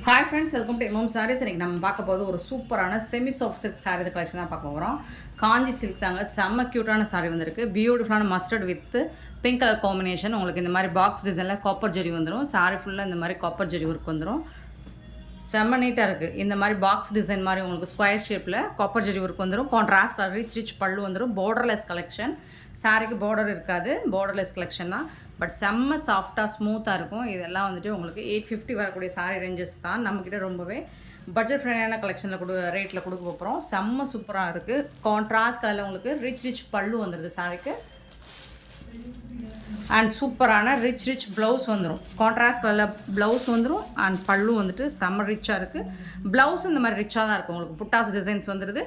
Hi friends, welcome to MM sarees. இன்றைக்கி நம்ம பார்க்க போது ஒரு சூப்பரான semi soft silk saree collection தான் பார்க்க போகிறோம். காஞ்சி சில்க் தாங்க, செம்ம க்யூட்டான சாரீ வந்திருக்கு. பியூட்டிஃபுல்லான mustard with pink colour combination. உங்களுக்கு இந்த மாதிரி பாக்ஸ் டிசைனில் காப்பர் ஜெரி வந்துடும். சாரீ ஃபுல்லாக இந்த மாதிரி காப்பர் ஜெரி ஒர்க் வந்துடும். செம்ம நீட்டாக இருக்குது. இந்த மாதிரி பாக்ஸ் டிசைன் மாதிரி உங்களுக்கு ஸ்கொயர் ஷேப்பில் காப்பர் ஜெரி ஒர்க் வந்துடும். கான்ட்ராஸ்ட் கலர் ரிச் பல்லு வந்துடும். Borderless collection. சாரீக்கு பார்டர் இருக்காது, பார்டர்லெஸ் கலெக்ஷன் தான். பட் செம்ம சாஃப்டாக ஸ்மூத்தாக இருக்கும். இதெல்லாம் வந்துட்டு உங்களுக்கு 850 வரக்கூடிய சாரீ ரேஞ்சஸ் தான். நம்மக்கிட்ட ரொம்பவே பட்ஜெட் ஃப்ரெண்ட்லியான கலெக்ஷனில் ரேட்டில் கொடுக்க போகிறோம். செம்ம சூப்பராக இருக்குது. கான்ட்ராஸ்ட் கலரில் உங்களுக்கு ரிச் பல்லு வந்துடுது சாரீக்கு. அண்ட் சூப்பரான ரிச் ப்ளவுஸ் வந்துடும். கான்ட்ராஸ்ட் கலரில் ப்ளவுஸ் வந்துடும். அண்ட் பல்லு வந்துட்டு செம்ம ரிச்சாக இருக்குது. ப்ளவுஸ் இந்த மாதிரி ரிச்சாக தான் இருக்கும். உங்களுக்கு புட்டாஸ் டிசைன்ஸ் வந்துடுது.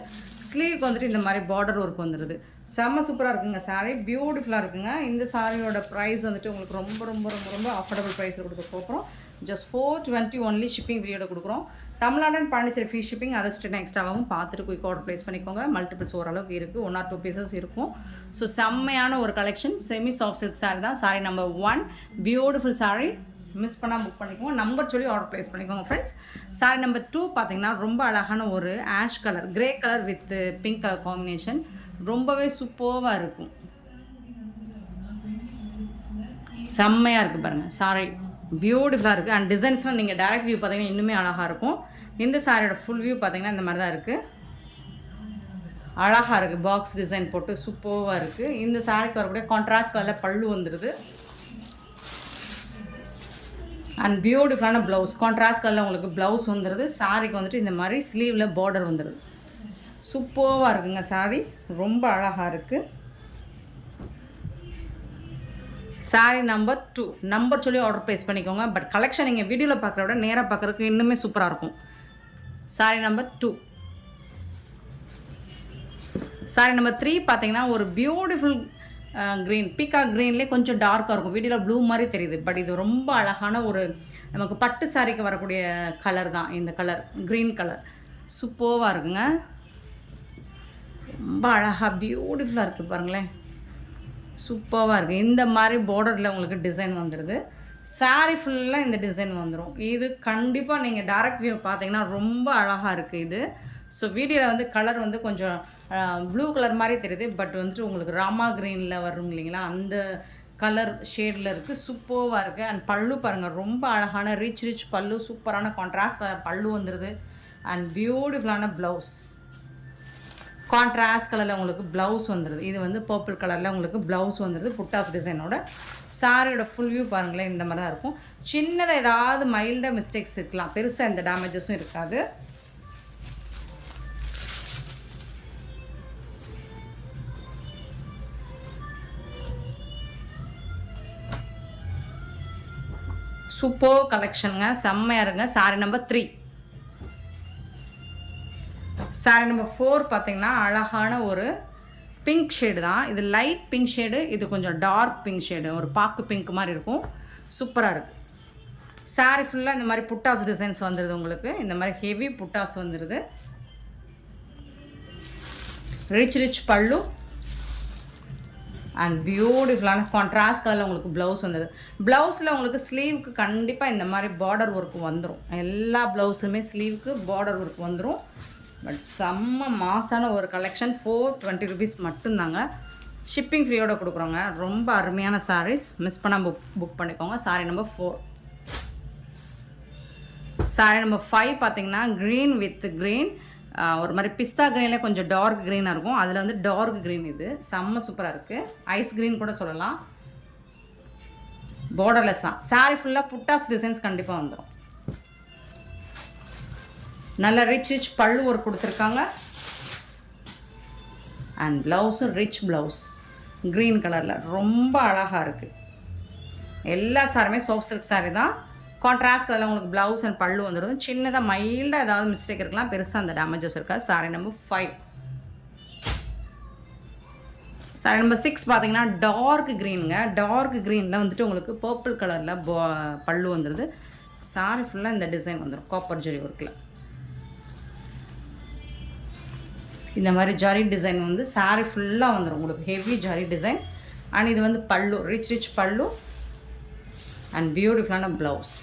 ஸ்லீவுக்கு வந்துட்டு இந்த மாதிரி பார்டர் ஒர்க் வந்துடுது. செம்ம சூப்பராக இருக்குங்க சாரீ. பியூட்டிஃபுல்லாக இருக்குங்க. இந்த சாரியோட ப்ரைஸ் வந்துட்டு உங்களுக்கு ரொம்ப ரொம்ப ரொம்ப ரொம்ப அஃபோர்டபுள் ப்ரைஸில் கொடுக்க போகிறோம். Just 420 only. ஷிப்பிங் ஃப்ரீயோட கொடுக்குறோம். Tamil Nadu and Pondicherry free shipping. அதை ஸ்டெட் எக்ஸ்ட்ராவாகவும் பார்த்துட்டு குயிக் ஆர்டர் ப்ளேஸ் பண்ணிக்கோங்க. மல்டிபிள்ஸ் ஓரளவுக்கு இருக்குது. 1 or 2 பீசஸ் இருக்கும். ஸோ செம்மையான ஒரு collection. Semi soft silk sari தான். Sari number 1 beautiful sari. Miss பண்ணால் புக் பண்ணிக்கோங்க. நம்பர் சொல்லி ஆர்டர் ப்ளேஸ் பண்ணிக்கோங்க ஃப்ரெண்ட்ஸ். சாரீ நம்பர் 2 பார்த்தீங்கன்னா ரொம்ப அழகான ஒரு ash colour, grey colour with pink colour combination. ரொம்பவே சூப்பராக இருக்கும். செம்மையாக இருக்குது பாருங்கள். சாரீ பியூட்டிஃபுல்லாக இருக்குது. அண்ட் டிசைன்ஸ்லாம் நீங்கள் டேரக்ட் வியூ பார்த்தீங்கன்னா இன்னுமே அழகாக இருக்கும். இந்த சாரியோட ஃபுல் வியூ பார்த்தீங்கன்னா இந்த மாதிரி தான் இருக்குது. அழகாக இருக்குது. பாக்ஸ் டிசைன் போட்டு சூப்பராக இருக்குது. இந்த சாரிக்கு வரக்கூடிய கான்ட்ராஸ்ட் கலரில் பல்லு வந்துடுது. அண்ட் பியூட்டிஃபுல்லான ப்ளவுஸ். கான்ட்ராஸ்ட் கலரில் உங்களுக்கு ப்ளவுஸ் வந்துடுது. சாரிக்கு வந்துட்டு இந்த மாதிரி ஸ்லீவில் பார்டர் வந்துடுது. சூப்பராக இருக்குங்க சாரீ. ரொம்ப அழகாக இருக்குது. சாரீ நம்பர் 2 நம்பர் சொல்லி ஆர்டர் ப்ளேஸ் பண்ணிக்கோங்க. பட் கலெக்ஷன் நீங்கள் வீடியோவில் பார்க்குற விட நேராக பார்க்குறதுக்கு இன்னுமே சூப்பராக இருக்கும். சாரீ நம்பர் 2. சாரீ நம்பர் 3 பார்த்தீங்கன்னா ஒரு பியூட்டிஃபுல் க்ரீன், பீகாக் க்ரீன்லேயே கொஞ்சம் டார்க்காக இருக்கும். வீடியோவில் ப்ளூ மாதிரி தெரியுது. பட் இது ரொம்ப அழகான ஒரு நமக்கு பட்டு சாரிக்கு வரக்கூடிய கலர் தான் இந்த கலர். க்ரீன் கலர் சூப்பராக இருக்குங்க. ரொம்ப அழகாக பியூட்டிஃபுல்லாக இருக்குது பாருங்களேன். சூப்பராக இருக்குது. இந்த மாதிரி பார்டரில் உங்களுக்கு டிசைன் வந்துடுது. சாரீ ஃபுல்லாக இந்த டிசைன் வந்துடும். இது கண்டிப்பாக நீங்கள் டைரக்ட் வியூ பார்த்தீங்கன்னா ரொம்ப அழகாக இருக்குது இது. ஸோ வீடியோவில் வந்து கலர் வந்து கொஞ்சம் ப்ளூ கலர் மாதிரி தெரியுது. பட் வந்துட்டு உங்களுக்கு ராமா க்ரீனில் வரும் இல்லைங்களா, அந்த கலர் ஷேடில் இருக்குது. சூப்பராக இருக்குது. அண்ட் பல்லு பாருங்கள், ரொம்ப அழகான ரிச் பல்லு. சூப்பரான கான்ட்ராஸ்ட் கலர் பல்லு வந்துடுது. அண்ட் பியூட்டிஃபுல்லான ப்ளவுஸ். கான்ட்ராஸ்ட் கலரில் உங்களுக்கு ப்ளவுஸ் வந்துடுது. இது வந்து பர்பிள் கலரில் உங்களுக்கு ப்ளவுஸ் வந்துடுது புட்டாஸ் டிசைனோட. சாரியோட ஃபுல் வியூ பாருங்களேன், இந்த மாதிரி தான் இருக்கும். சின்னதாக ஏதாவது மைல்டாக மிஸ்டேக்ஸ் இருக்கலாம், பெருசாக எந்த டேமேஜஸும் இருக்காது. சூப்பர் கலெக்ஷனுங்க, செம்மையாக இருங்க. Sorry number 3. சாரீ நம்பர் 4 பார்த்தீங்கன்னா அழகான ஒரு பிங்க் ஷேடு தான். இது லைட் பிங்க் ஷேடு, இது கொஞ்சம் டார்க் பிங்க் ஷேடு, ஒரு பாக்கு பிங்க் மாதிரி இருக்கும். சூப்பராக இருக்குது. சாரீ ஃபுல்லாக இந்த மாதிரி புட்டாஸ் டிசைன்ஸ் வந்துடுது. உங்களுக்கு இந்த மாதிரி ஹெவி புட்டாஸ் வந்துடுது. ரிச் பல்லு அண்ட் பியூட்டிஃபுல்லான கான்ட்ராஸ்ட் கலரில் உங்களுக்கு ப்ளவுஸ் வந்துடுது. ப்ளவுஸில் உங்களுக்கு ஸ்லீவுக்கு கண்டிப்பாக இந்த மாதிரி பார்டர் ஒர்க் வந்துடும். எல்லா ப்ளவுஸுமே ஸ்லீவுக்கு பார்டர் ஒர்க் வந்துடும். பட் செம்ம மாசான ஒரு கலெக்ஷன். 420 ருபீஸ் மட்டும்தாங்க. ஷிப்பிங் ஃப்ரீயோட கொடுக்குறோங்க. ரொம்ப அருமையான சாரீஸ். மிஸ் பண்ணால் புக் பண்ணிக்கோங்க. சாரீ நம்பர் 4. சாரீ நம்பர் 5 பார்த்தீங்கன்னா க்ரீன் வித் க்ரீன், ஒரு மாதிரி பிஸ்தா க்ரீனில் கொஞ்சம் டார்க் க்ரீனாக இருக்கும். அதில் வந்து டார்க் க்ரீன். இது செம்ம சூப்பராக இருக்குது. ஐஸ் க்ரீன் கூட சொல்லலாம். பார்டர்லெஸ் தான். சாரீ ஃபுல்லாக புட்டாஸ் டிசைன்ஸ் கண்டிப்பாக வந்துடும். நல்ல ரிச் பல்லு ஒரு கொடுத்துருக்காங்க. அண்ட் ப்ளவுஸும் ரிச் ப்ளவுஸ் க்ரீன் கலரில் ரொம்ப அழகாக இருக்குது. எல்லா சாரியுமே சாஃப்ட் சில்க் சாரீ தான். கான்ட்ராஸ்ட் கலரில் உங்களுக்கு ப்ளவுஸ் அண்ட் பல்லு வந்துடும். சின்னதாக மைல்டாக ஏதாவது மிஸ்டேக் இருக்கலாம், பெருசாக அந்த டேமேஜஸ் இருக்காது. சாரீ நம்பர் 5. சாரீ நம்பர் 6 பார்த்தீங்கன்னா டார்க் க்ரீனுங்க. டார்க் க்ரீனில் வந்துட்டு உங்களுக்கு பர்பிள் கலரில் பல்லு வந்துடுது. சாரீ ஃபுல்லாக இந்த டிசைன் வந்துடும் காப்பர் ஜெரி ஒர்க்கில். இந்த மாதிரி ஜரி டிசைன் வந்து சாரீ ஃபுல்லாக வந்துடும் உங்களுக்கு. Heavy zari design. அண்ட் இது வந்து பல்லு, ரிச் பல்லு அண்ட் பியூட்டிஃபுல்லான ப்ளவுஸ்.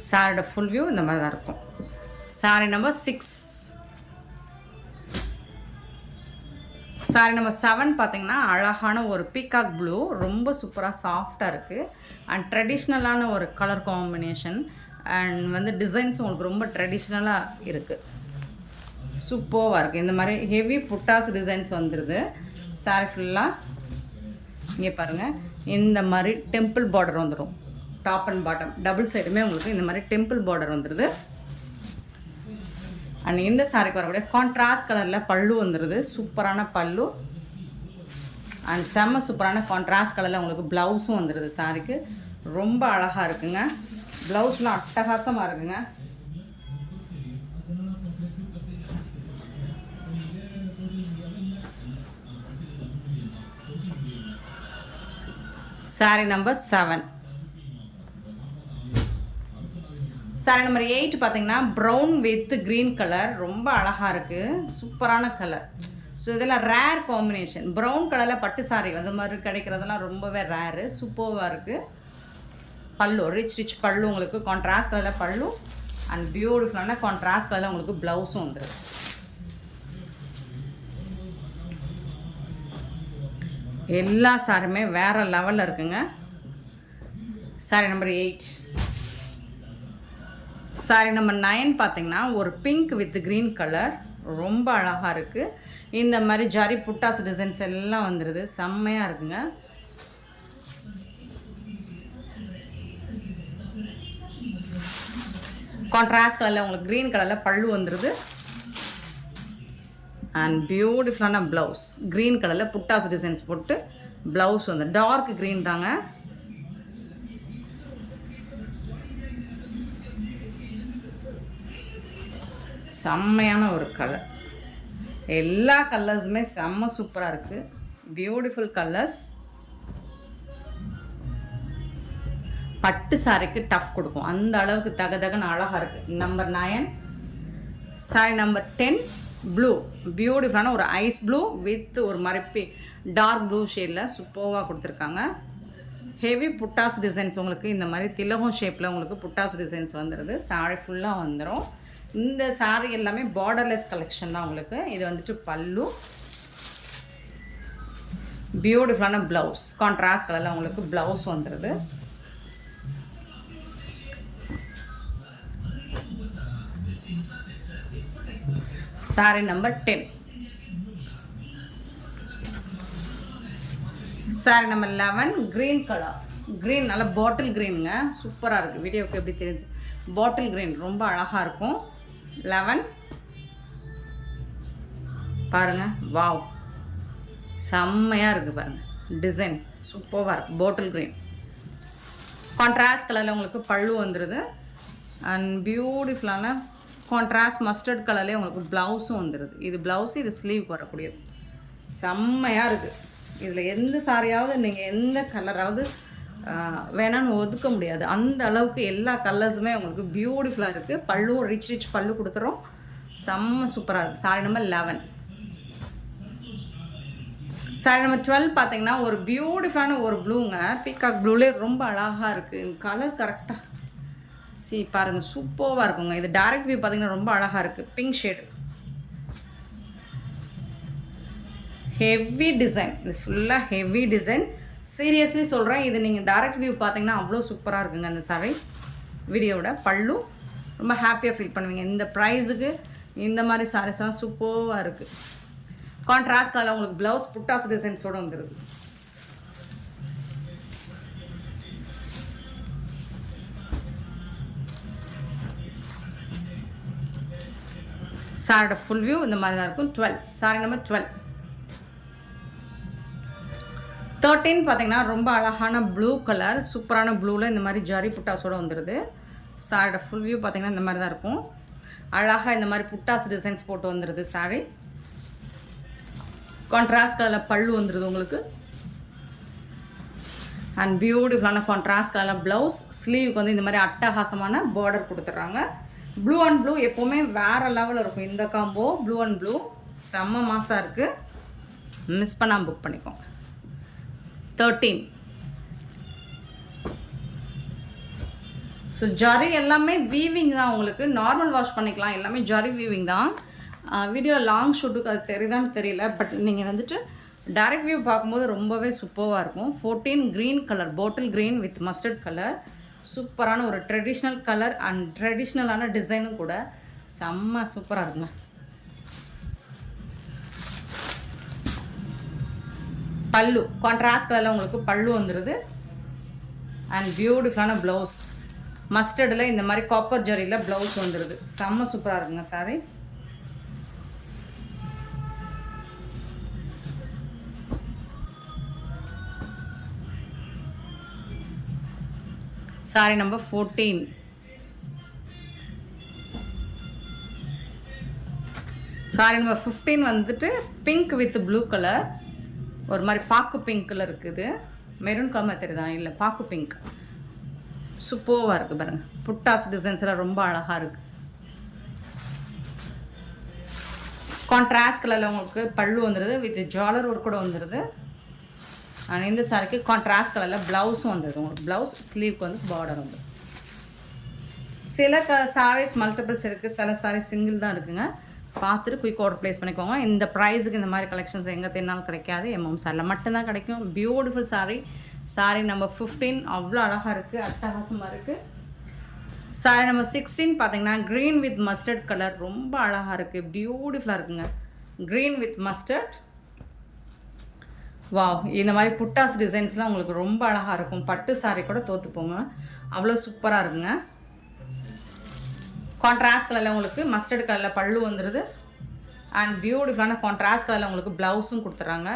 சாரியோட ஃபுல் வியூ இந்த மாதிரி தான் இருக்கும். Sorry number 6. சாரி நம்பர் 7 பார்த்தீங்கன்னா அழகான ஒரு பீகாக் ப்ளூ, ரொம்ப சூப்பராக சாஃப்டாக இருக்குது. அண்ட் ட்ரெடிஷ்னலான ஒரு கலர் காம்பினேஷன். அண்ட் வந்து டிசைன்ஸ் உங்களுக்கு ரொம்ப ட்ரெடிஷ்னலாக இருக்குது, சூப்பராக இருக்குது. இந்த மாதிரி ஹெவி புட்டாஸ் டிசைன்ஸ் வந்துடுது சாரி ஃபுல்லாக. இங்கே பாருங்கள், இந்த மாதிரி டெம்பிள் பார்டர் வந்துடும். டாப் அண்ட் பாட்டம் டபுள் சைடுமே உங்களுக்கு இந்த மாதிரி டெம்பிள் பார்டர் வந்துடுது. அண்ட் இந்த சாரிக்கு வரக்கூடிய கான்ட்ராஸ்ட் கலரில் பல்லு வந்துடுது, சூப்பரான பல்லு. அண்ட் செம்ம சூப்பரான கான்ட்ராஸ்ட் கலரில் உங்களுக்கு ப்ளவுஸும் வந்துடுது. சாரிக்கு ரொம்ப அழகாக இருக்குங்க, ப்ளவுஸ்லாம் அட்டகாசமாக இருக்குங்க. Sorry number 7. சாரி நம்பர் 8 பார்த்தீங்கன்னா ப்ரௌன் வித் க்ரீன் கலர், ரொம்ப அழகாக இருக்குது, சூப்பரான கலர். ஸோ இதெல்லாம் ரேர் காம்பினேஷன். ப்ரௌன் கலரில் பட்டு சாரி அந்த மாதிரி கிடைக்கிறதெல்லாம் ரொம்பவே ரேரு, சூப்பராக இருக்குது. பல்லு ரிச் பல்லு உங்களுக்கு, கான்ட்ராஸ்ட் கலரில் பல்லு. அண்ட் பியூட்டிஃபுல்லான கான்ட்ராஸ்ட் கலரில் உங்களுக்கு ப்ளவுஸும் வந்துடுது. எல்லா சாரியுமே வேறு லெவலில் இருக்குங்க. Sorry number 8. சாரி நம்பர் 9 பார்த்தீங்கன்னா ஒரு பிங்க் வித் க்ரீன் கலர், ரொம்ப அழகாக இருக்குது. இந்த மாதிரி ஜரி புட்டாஸ் டிசைன்ஸ் எல்லாம் வந்துடுது, செம்மையாக இருக்குங்க. கான்ட்ராஸ்ட் கலரில் உங்களுக்கு க்ரீன் கலரில் பல்லு வந்துடுது. அண்ட் பியூட்டிஃபுல்லான ப்ளவுஸ், க்ரீன் கலரில் புட்டாஸ் டிசைன்ஸ் போட்டு ப்ளவுஸ் வந்து டார்க் க்ரீன் தாங்க. செம்மையான ஒரு கலர், எல்லா கலர்ஸுமே செம்ம சூப்பராக இருக்குது, பியூட்டிஃபுல் கலர்ஸ். பட்டு சாரிக்கு டஃப் கொடுக்கும், அந்த அளவுக்கு தகன்னு அழகாக இருக்குது. நம்பர் 9. சாரி நம்பர் 10 ப்ளூ, பியூட்டிஃபுல்லான ஒரு ஐஸ் ப்ளூ வித் ஒரு மாதிரி டார்க் ப்ளூ ஷேடில் சூப்பராக கொடுத்துருக்காங்க. ஹெவி புட்டாஸ் டிசைன்ஸ் உங்களுக்கு இந்த மாதிரி திலகம் ஷேப்பில் உங்களுக்கு புட்டாஸ் டிசைன்ஸ் வந்துடுது. சாரி ஃபுல்லாக வந்துடும். இந்த சாரி எல்லாமே பார்டர்லெஸ் கலெக்ஷன் தான் உங்களுக்கு. இது வந்துட்டு பல்லு, பியூட்டிஃபுல்லான ப்ளவுஸ், கான்ட்ராஸ்ட் கலரில் உங்களுக்கு ப்ளவுஸ் வந்துடுது. Sorry number 10. Sorry number 11 green colour, green நல்ல பாட்டில் க்ரீனுங்க, சூப்பராக இருக்குது. வீடியோவுக்கு எப்படி தெரியுது, பாட்டில் க்ரீன் ரொம்ப அழகாக இருக்கும். 11 பாருங்கள், வாவ் செம்மையாக இருக்குது பாருங்கள், டிசைன் சூப்பராக இருக்குது. பாட்டில் க்ரீன் கான்ட்ராஸ்ட் கலரில் உங்களுக்கு பல்லு வந்துடுது. அண்ட் பியூட்டிஃபுல்லான கான்ட்ராஸ்ட் மஸ்டர்ட் கலர்லேயே உங்களுக்கு ப்ளவுஸும் வந்துடுது. இது ப்ளவுஸு, இது ஸ்லீவ் வரக்கூடியது, செம்மையாக இருக்குது. இதில் எந்த சாரியாவது நீங்கள் எந்த கலராவது வேணான்னு ஒதுக்க முடியாது, அந்த அளவுக்கு எல்லா கலர்ஸுமே உங்களுக்கு பியூட்டிஃபுல்லாக இருக்குது. பல்லு ரிச் பல்லு கொடுத்துறோம், செம்ம சூப்பராக இருக்குது. Sorry number 11. சாரி நம்பர் 12 பார்த்தீங்கன்னா ஒரு பியூட்டிஃபுல்லான ஒரு ப்ளூங்க, பீகாக் ப்ளூலே ரொம்ப அழகாக இருக்குது. கலர் கரெக்டாக பாருங்கள், சூப்பராக இருக்குங்க. இது டைரக்ட் வியூ பார்த்தீங்கன்னா ரொம்ப அழகாக இருக்குது, பிங்க் ஷேடு, ஹெவி டிசைன். இது ஃபுல்லாக ஹெவி டிசைன், சீரியஸ்லி சொல்கிறேன். இது நீங்கள் டைரக்ட் வியூ பார்த்தீங்கன்னா அவ்வளோ சூப்பராக இருக்குங்க. அந்த சாரி வீடியோவோட பல்லு ரொம்ப ஹாப்பியாக ஃபீல் பண்ணுவீங்க. இந்த ப்ரைஸுக்கு இந்த மாதிரி சாரீஸ்லாம் சூப்பராக இருக்குது. கான்ட்ராஸ்ட் கலரில் உங்களுக்கு ப்ளவுஸ் புட்டாஸ் டிசைன்ஸோடு வந்துடுது. சாரியோட ஃபுல் வியூ இந்த மாதிரி தான் இருக்கும். 12 சாரி நம்பர் 12. 13 பார்த்தீங்கன்னா ரொம்ப அழகான ப்ளூ கலர், சூப்பரான ப்ளூவில் இந்த மாதிரி ஜரி புட்டாஸோடு வந்துடுது. சாரியோட ஃபுல் வியூ பார்த்தீங்கன்னா இந்த மாதிரி தான் இருக்கும். அழகாக இந்த மாதிரி புட்டாஸ் டிசைன்ஸ் போட்டு வந்துடுது. சாரி கான்ட்ராஸ்ட் கலரில் பல்லு வந்துடுது உங்களுக்கு. அண்ட் பியூட்டிஃபுல்லான கான்ட்ராஸ்ட் கலரில் ப்ளவுஸ், ஸ்லீவுக்கு வந்து இந்த மாதிரி அட்டகாசமான பார்டர் கொடுத்துட்றாங்க. ப்ளூ அண்ட் ப்ளூ எப்போவுமே வேறு லெவலில் இருக்கும். இந்த காம்போ ப்ளூ அண்ட் ப்ளூ செம்ம மாசாக இருக்குது, மிஸ் பண்ணாமல் புக் பண்ணிக்கோங்க. 13 ஸோ ஜரி எல்லாமே வீவிங் தான், உங்களுக்கு நார்மல் வாஷ் பண்ணிக்கலாம், எல்லாமே ஜரி வீவிங் தான். வீடியோ லாங் ஷூட்டுக்கு அது தெரியுதான்னு தெரியல, பட் நீங்கள் வந்துட்டு டைரக்ட் வியூ பார்க்கும்போது ரொம்பவே சூப்பராக இருக்கும். 14 green colour, bottle green with mustard colour, சூப்பரான ஒரு ட்ரெடிஷ்னல் கலர் அண்ட் ட்ரெடிஷ்னலான டிசைனும் கூட, செம்ம சூப்பராக இருக்குங்க. பல்லு கான்ட்ராஸ்ட் கலரில் உங்களுக்கு பல்லு வந்துடுது அண்ட் பியூட்டிஃபுல்லான ப்ளவுஸ் மஸ்டர்டில் இந்த மாதிரி காப்பர் ஜரியில் ப்ளவுஸ் வந்துடுது. செம்ம சூப்பராக இருக்குங்க sorry. Sorry number 14. Sorry number 15 வந்துட்டு பிங்க் வித் ப்ளூ கலர், ஒரு மாதிரி பாக்கு பிங்க்கில் இருக்குது. மெரூன் கலர் தெரியுதா? இல்லை, பாக்கு பிங்க். சூப்பராக இருக்குது பாருங்கள். புட்டாஸ் டிசைன்ஸ் எல்லாம் ரொம்ப அழகாக இருக்குது. கான்ட்ராஸ்ட் கலரில் உங்களுக்கு பல்லு வந்துடுது வித் ஜாலர் ஒர்க் கூட வந்துடுது. அண்ட் இந்த சாரிக்கு கான்ட்ராஸ்ட் கலரில் ப்ளவுஸும் வந்துடுது. உங்களுக்கு ப்ளவுஸ் ஸ்லீவ்க்கு வந்து பார்டர் வந்து. சில சாரீஸ் மல்டிபிள்ஸ் இருக்குது, சில சாரீஸ் சிங்கிள் தான் இருக்குங்க. பார்த்துட்டு குயிக் ஆர்டர் ப்ளேஸ் பண்ணிக்கோங்க. இந்த ப்ரைஸுக்கு இந்த மாதிரி கலெக்ஷன்ஸ் எங்கே தேடினாலும் கிடைக்காது, எம்எம் சாரியில் மட்டும்தான் கிடைக்கும். பியூட்டிஃபுல் சாரீ. சாரீ நம்பர் 15 அவ்வளோ அழகாக இருக்குது, அட்டகாசமாக இருக்குது. சாரீ நம்பர் 16 பார்த்தீங்கன்னா க்ரீன் வித் மஸ்டர்ட் கலர், ரொம்ப அழகாக இருக்குது, பியூட்டிஃபுல்லாக இருக்குங்க. Green with mustard. வா, இந்த மாதிரி புட்டாஸ் டிசைன்ஸ்லாம் உங்களுக்கு ரொம்ப அழகாக இருக்கும். பட்டு சாரீ கூட தோற்றுப்போங்க, அவ்வளோ சூப்பராக இருக்குங்க. கான்ட்ராஸ்ட் கலரில் உங்களுக்கு மஸ்டர்ட் கலரில் பல்லு வந்துடுது அண்ட் பியூட்டிஃபுல்லான கான்ட்ராஸ்ட் கலரில் உங்களுக்கு ப்ளவுஸும் கொடுத்துட்றாங்க.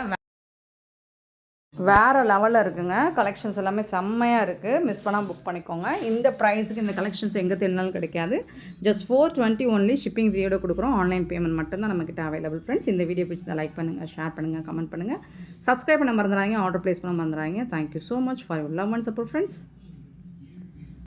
வேறு லெவலில் இருக்குங்க. கலெக்ஷன்ஸ் எல்லாமே செம்மையாக இருக்குது, மிஸ் பண்ணால் புக் பண்ணிக்கோங்க. இந்த ப்ரைஸுக்கு இந்த கலெக்ஷன்ஸ் எங்கே தேடினாலும் கிடைக்காது. ஜஸ்ட் 420 ஒன்லி ஷிப்பிங் ஃப்ரீயோட கொடுக்குறோம். ஆன்லைன் பேமெண்ட் மட்டும்தான் நம்மக்கிட்ட அவைலபிள். ஃப்ரெண்ட்ஸ், இந்த வீடியோ பிடிச்சதை லைக் பண்ணுங்கள், ஷேர் பண்ணுங்கள், கமெண்ட் பண்ணுங்கள், சப்ஸ்கிரைப் பண்ண மறந்துடாதீங்க, ஆர்டர் ப்ளேஸ் பண்ண மறந்துடாதீங்க. Thank you so much for your love and support friends.